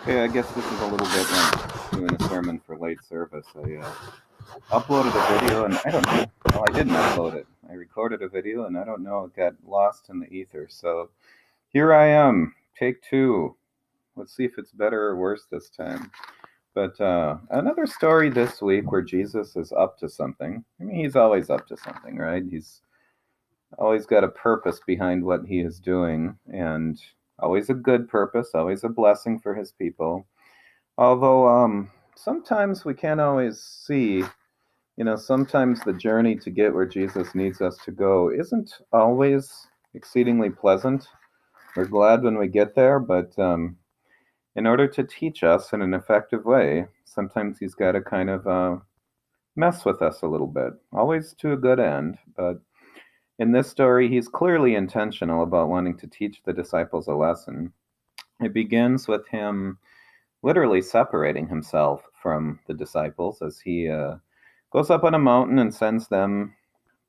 Yeah, I guess this is a little bit like doing a sermon for late service. I uploaded a video, and I don't know. Well, I didn't upload it. I recorded a video, and I don't know. It got lost in the ether. So here I am, take two. Let's see if it's better or worse this time. But another story this week where Jesus is up to something. I mean, he's always up to something, right? He's always got a purpose behind what he is doing, and always a good purpose, always a blessing for his people. Although sometimes we can't always see, sometimes the journey to get where Jesus needs us to go isn't always exceedingly pleasant. We're glad when we get there, but in order to teach us in an effective way, sometimes he's got to kind of mess with us a little bit, always to a good end. But in this story, he's clearly intentional about wanting to teach the disciples a lesson. It begins with him literally separating himself from the disciples as he goes up on a mountain and sends them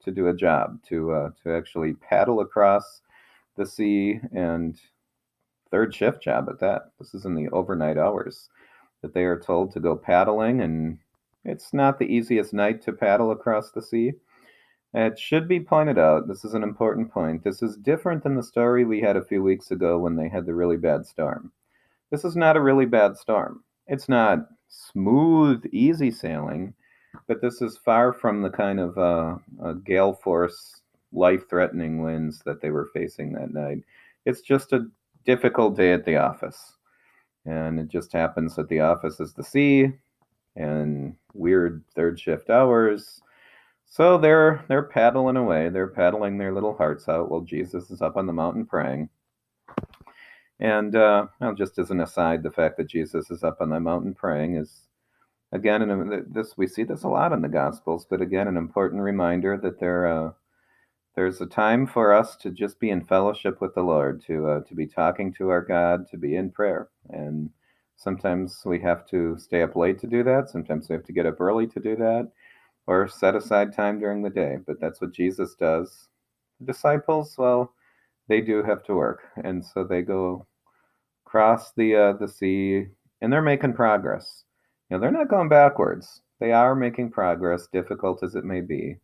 to do a job, to actually paddle across the sea, and third shift job at that. This is in the overnight hours that they are told to go paddling, and it's not the easiest night to paddle across the sea. It should be pointed out, this is an important point. This is different than the story we had a few weeks ago when they had the really bad storm. This is not a really bad storm. It's not smooth, easy sailing, but this is far from the kind of gale force, life threatening winds that they were facing that night. It's just a difficult day at the office. And it just happens that the office is the sea and weird third shift hours. So they're paddling away. They're paddling their little hearts out while Jesus is up on the mountain praying. And well, just as an aside, the fact that Jesus is up on the mountain praying is, again, this we see this a lot in the Gospels, but again, an important reminder that there's a time for us to just be in fellowship with the Lord, to be talking to our God, to be in prayer. And sometimes we have to stay up late to do that. Sometimes we have to get up early to do that, or set aside time during the day. But that's what Jesus does. The disciples, well, they do have to work, and so they go across the sea, and they're making progress. They're not going backwards. They are making progress, difficult as it may be.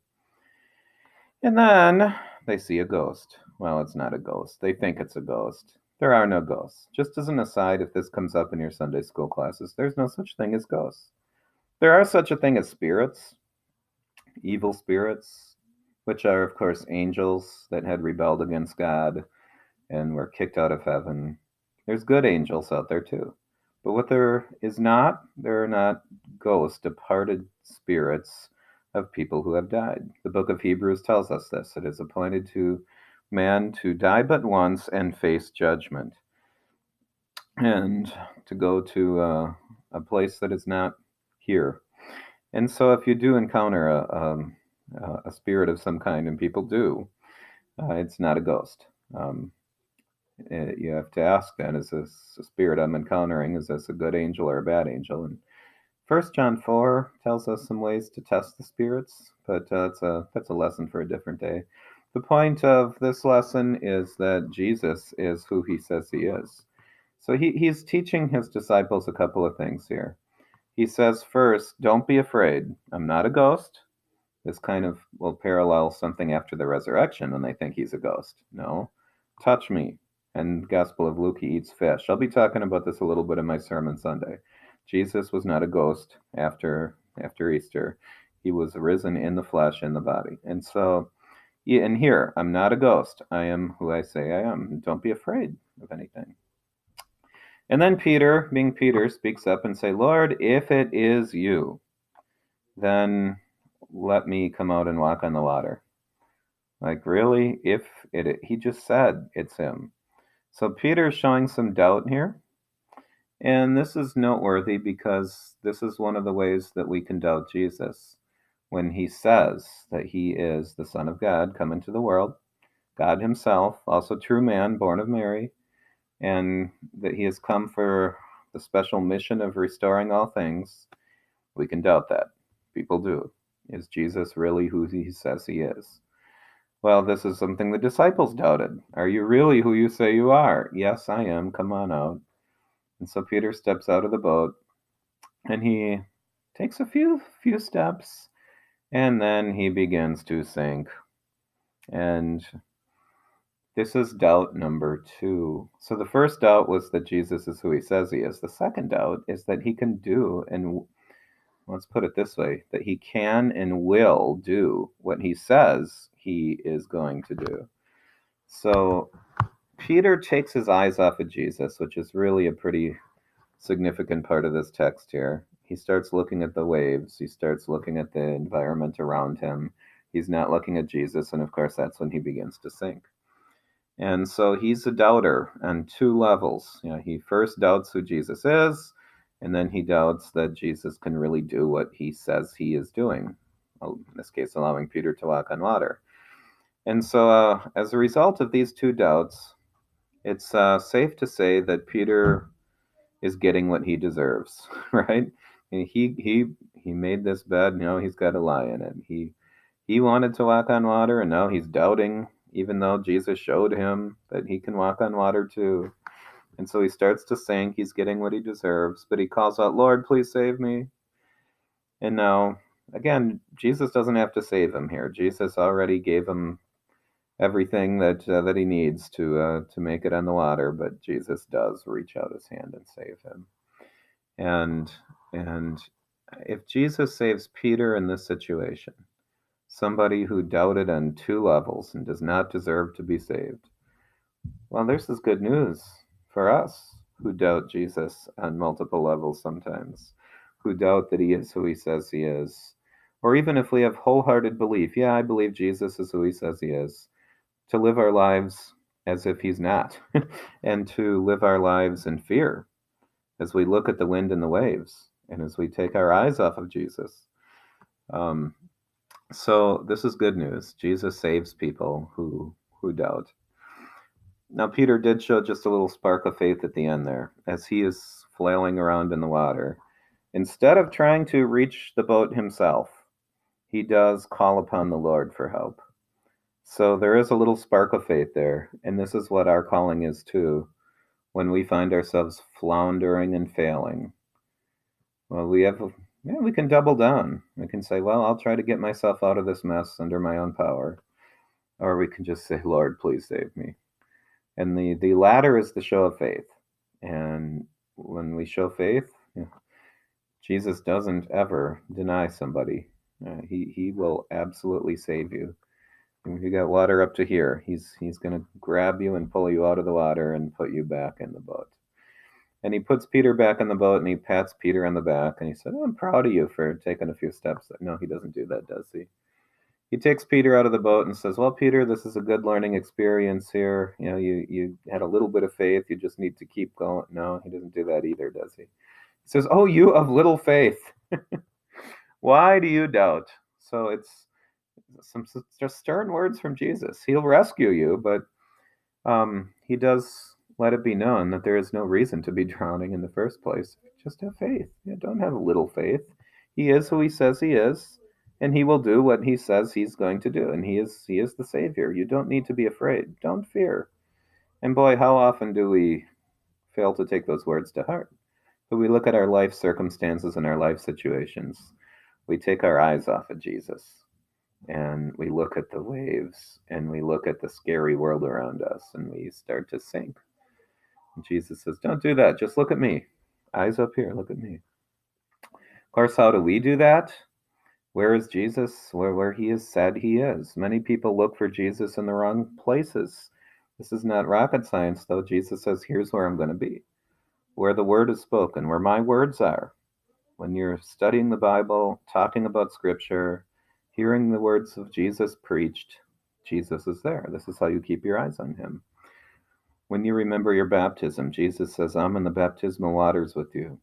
And then they see a ghost. Well, it's not a ghost. They think it's a ghost. There are no ghosts. Just as an aside, if this comes up in your Sunday school classes, there's no such thing as ghosts. There are such a thing as spirits, evil spirits, which are, of course, angels that had rebelled against God and were kicked out of heaven. There's good angels out there too. But what there are not ghosts, departed spirits of people who have died. The book of Hebrews tells us this. It is appointed to man to die but once and face judgment, and to go to a place that is not here. And so if you do encounter a spirit of some kind, and people do, it's not a ghost. You have to ask then, is this a spirit I'm encountering? Is this a good angel or a bad angel? And 1 John 4 tells us some ways to test the spirits, but that's a lesson for a different day. The point of this lesson is that Jesus is who he says he is. So he's teaching his disciples a couple of things here. He says, first, don't be afraid. I'm not a ghost. This kind of will parallel something after the resurrection when they think he's a ghost. No, touch me. And Gospel of Luke, he eats fish. I'll be talking about this a little bit in my sermon Sunday. Jesus was not a ghost after Easter. He was risen in the flesh, in the body. And so, and here, I'm not a ghost. I am who I say I am. Don't be afraid of anything. And then Peter, being Peter, speaks up and say, Lord, if it is you, then let me come out and walk on the water. Like, really? He just said it's him. So Peter's showing some doubt here. And this is noteworthy because this is one of the ways that we can doubt Jesus. When he says that he is the Son of God come into the world, God himself, also true man, born of Mary, and that he has come for the special mission of restoring all things, we can doubt that. People do. Is Jesus really who he says he is? Well, this is something the disciples doubted. Are you really who you say you are? Yes, I am. Come on out. And so Peter steps out of the boat, and he takes a few steps, and then he begins to sink. And this is doubt number 2. So the first doubt was that Jesus is who he says he is. The second doubt is that he can do, and let's put it this way, that he can and will do what he says he is going to do. So Peter takes his eyes off of Jesus, which is really a pretty significant part of this text here. He starts looking at the waves. He starts looking at the environment around him. He's not looking at Jesus, and of course that's when he begins to sink. And so he's a doubter on 2 levels. He first doubts who Jesus is, and then he doubts that Jesus can really do what he says he is doing. Well, in this case, allowing Peter to walk on water. And so as a result of these 2 doubts, it's safe to say that Peter is getting what he deserves, right? He made this bed, he's got to lie in it. He wanted to walk on water, and now he's doubting, even though Jesus showed him that he can walk on water too. And so he starts to sink. He's getting what he deserves, but he calls out, "Lord, please save me." And now, again, Jesus doesn't have to save him here. Jesus already gave him everything that he needs to make it on the water, but Jesus does reach out his hand and save him. And if Jesus saves Peter in this situation, somebody who doubted on 2 levels and does not deserve to be saved, well, this is good news for us who doubt Jesus on multiple levels sometimes, who doubt that he is who he says he is. Or even if we have wholehearted belief, yeah, I believe Jesus is who he says he is, to live our lives as if he's not, and to live our lives in fear as we look at the wind and the waves, and as we take our eyes off of Jesus. So this is good news. Jesus saves people who doubt. Now, Peter did show just a little spark of faith at the end there, as he is flailing around in the water. Instead of trying to reach the boat himself, he does call upon the Lord for help. So there is a little spark of faith there, and this is what our calling is too. When we find ourselves floundering and failing, well, we can double down. We can say, well, I'll try to get myself out of this mess under my own power. Or we can just say, Lord, please save me. And the latter is the show of faith. And when we show faith, Jesus doesn't ever deny somebody. He will absolutely save you. If you got water up to here, he's going to grab you and pull you out of the water and put you back in the boat. And he puts Peter back in the boat, and he pats Peter on the back, and he said, "Oh, I'm proud of you for taking a few steps." No, he doesn't do that, does he? He takes Peter out of the boat and says, "Well, Peter, this is a good learning experience here. You had a little bit of faith. You just need to keep going." No, he doesn't do that either, does he? He says, "Oh, you of little faith. Why do you doubt?" So it's some just stern words from Jesus. He'll rescue you, but he does let it be known that there is no reason to be drowning in the first place. Just have faith. Don't have a little faith. He is who he says he is, and he will do what he says he's going to do, and he is the Savior. You don't need to be afraid. Don't fear. And boy, how often do we fail to take those words to heart? But we look at our life circumstances and our life situations. We take our eyes off of Jesus, and we look at the waves, and we look at the scary world around us, and we start to sink. And Jesus says, "Don't do that. Just look at me. Eyes up here. Look at me." Of course, how do we do that? Where is Jesus? Where he has said he is. Many people look for Jesus in the wrong places. This is not rocket science, though. Jesus says, here's where I'm going to be. Where the word is spoken, where my words are. When you're studying the Bible, talking about Scripture, hearing the words of Jesus preached, Jesus is there. This is how you keep your eyes on him. When you remember your baptism, Jesus says, I'm in the baptismal waters with you.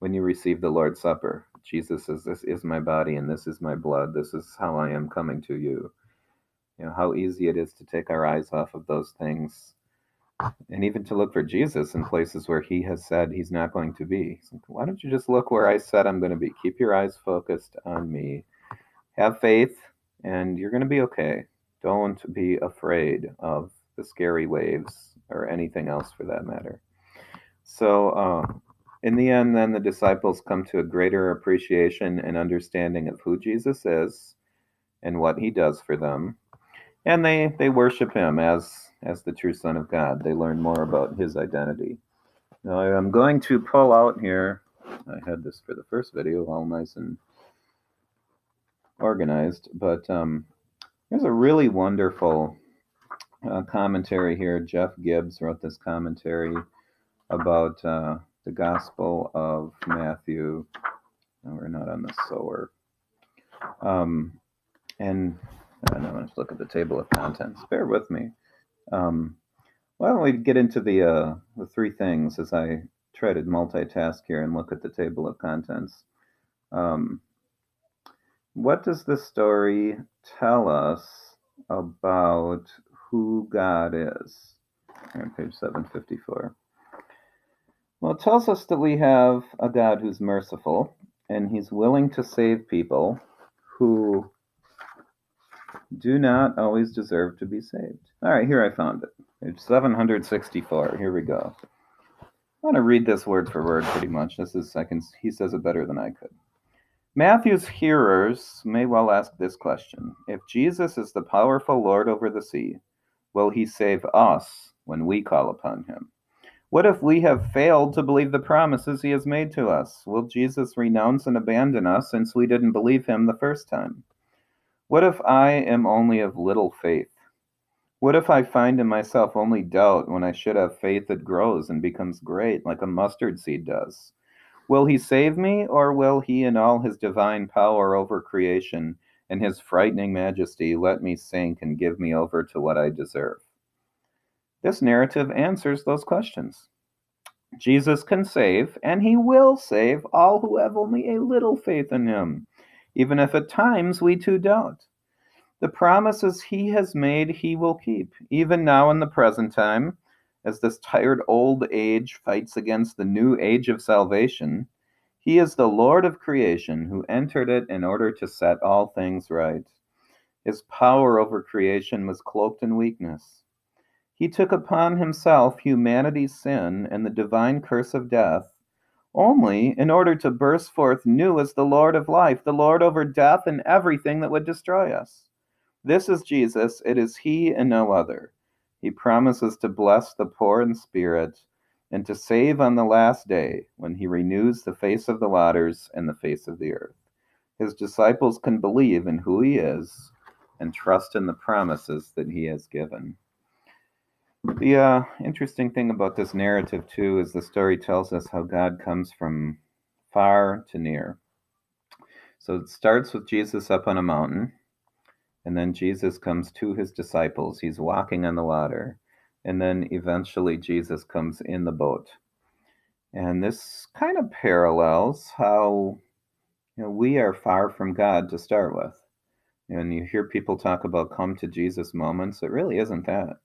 When you receive the Lord's Supper, Jesus says, this is my body and this is my blood. This is how I am coming to you. How easy it is to take our eyes off of those things, and even to look for Jesus in places where he has said he's not going to be. So why don't you just look where I said I'm going to be? Keep your eyes focused on me. Have faith, and you're going to be okay. Don't be afraid of the scary waves or anything else for that matter. So, in the end, then the disciples come to a greater appreciation and understanding of who Jesus is and what he does for them. And they worship him as the true Son of God. They learn more about his identity. Now, I'm going to pull out here. I had this for the first video, all nice and organized, but there's a really wonderful commentary here. Jeff Gibbs wrote this commentary about the Gospel of Matthew. No, we're not on the sower. And I know, let's look at the table of contents. Bear with me. Why don't we get into the three things as I try to multitask here and look at the table of contents. What does this story tell us about who God is? Here on page 754. Well, it tells us that we have a God who's merciful, and he's willing to save people who do not always deserve to be saved. All right, here I found it. Page 764. Here we go. I want to read this word for word pretty much. He says it better than I could. Matthew's hearers may well ask this question. If Jesus is the powerful Lord over the sea, will he save us when we call upon him? What if we have failed to believe the promises he has made to us? Will Jesus renounce and abandon us since we didn't believe him the first time? What if I am only of little faith? What if I find in myself only doubt when I should have faith that grows and becomes great, like a mustard seed does? Will he save me, or will he, in all his divine power over creation and his frightening majesty, let me sink and give me over to what I deserve? This narrative answers those questions. Jesus can save, and he will save all who have only a little faith in him, even if at times we too doubt. The promises he has made, he will keep, even now in the present time, as this tired old age fights against the new age of salvation. He is the Lord of creation who entered it in order to set all things right. His power over creation was cloaked in weakness. He took upon himself humanity's sin and the divine curse of death, only in order to burst forth new as the Lord of life, the Lord over death and everything that would destroy us. This is Jesus. It is he and no other. He promises to bless the poor in spirit and to save on the last day when he renews the face of the waters and the face of the earth. His disciples can believe in who he is and trust in the promises that he has given. The interesting thing about this narrative, too, is the story tells us how God comes from far to near. So it starts with Jesus up on a mountain, and then Jesus comes to his disciples. He's walking on the water, and then eventually Jesus comes in the boat. And this kind of parallels how we are far from God to start with. And you hear people talk about come to Jesus moments. It really isn't that.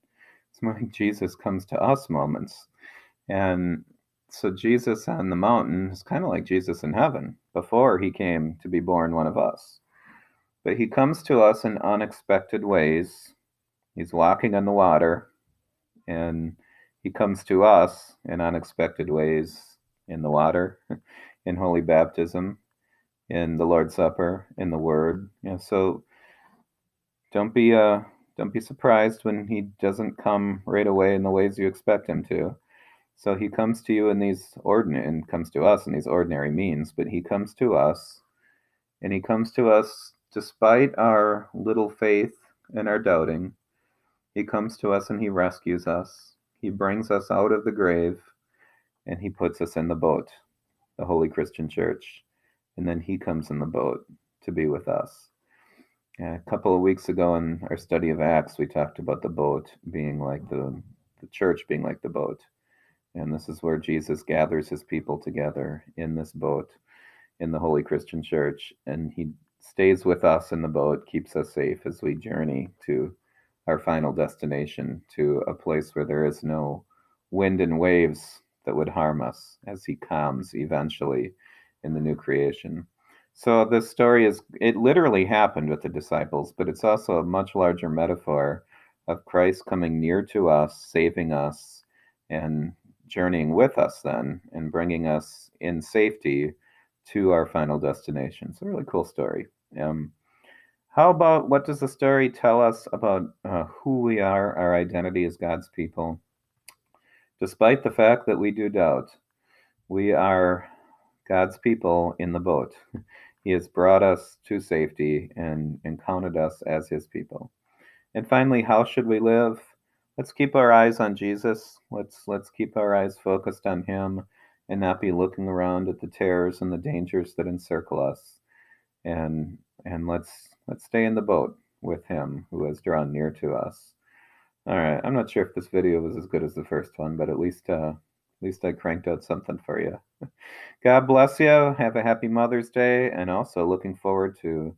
It's more like Jesus comes to us moments. And so Jesus on the mountain is kind of like Jesus in heaven before he came to be born one of us. But he comes to us in unexpected ways. He's walking on the water, and he comes to us in unexpected ways in the water, in holy baptism, in the Lord's Supper, in the Word. So don't be surprised when he doesn't come right away in the ways you expect him to. So he comes to you in these and comes to us in these ordinary means, but he comes to us, and he comes to us despite our little faith and our doubting. He comes to us and he rescues us. He brings us out of the grave, and he puts us in the boat, the Holy Christian Church. And then he comes in the boat to be with us. A couple of weeks ago in our study of Acts, we talked about the boat being like the church being like the boat. And this is where Jesus gathers his people together in this boat, in the Holy Christian Church. And he stays with us in the boat, keeps us safe as we journey to our final destination, to a place where there is no wind and waves that would harm us, as he comes eventually in the new creation. So this story it literally happened with the disciples, but it's also a much larger metaphor of Christ coming near to us, saving us, and journeying with us then and bringing us in safety to our final destination. It's a really cool story. How about what does the story tell us about who we are, our identity as God's people? Despite the fact that we do doubt, we are God's people in the boat. He has brought us to safety and counted us as his people. And finally, how should we live? Let's keep our eyes on Jesus. Let's keep our eyes focused on him and not be looking around at the terrors and the dangers that encircle us. And let's stay in the boat with him who has drawn near to us. All right, I'm not sure if this video was as good as the first one, but at least I cranked out something for you. God bless you. Have a happy Mother's Day, and also looking forward to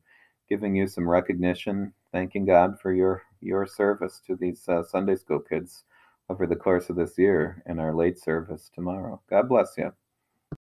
giving you some recognition, thanking God for your service to these Sunday school kids over the course of this year and our late service tomorrow. God bless you.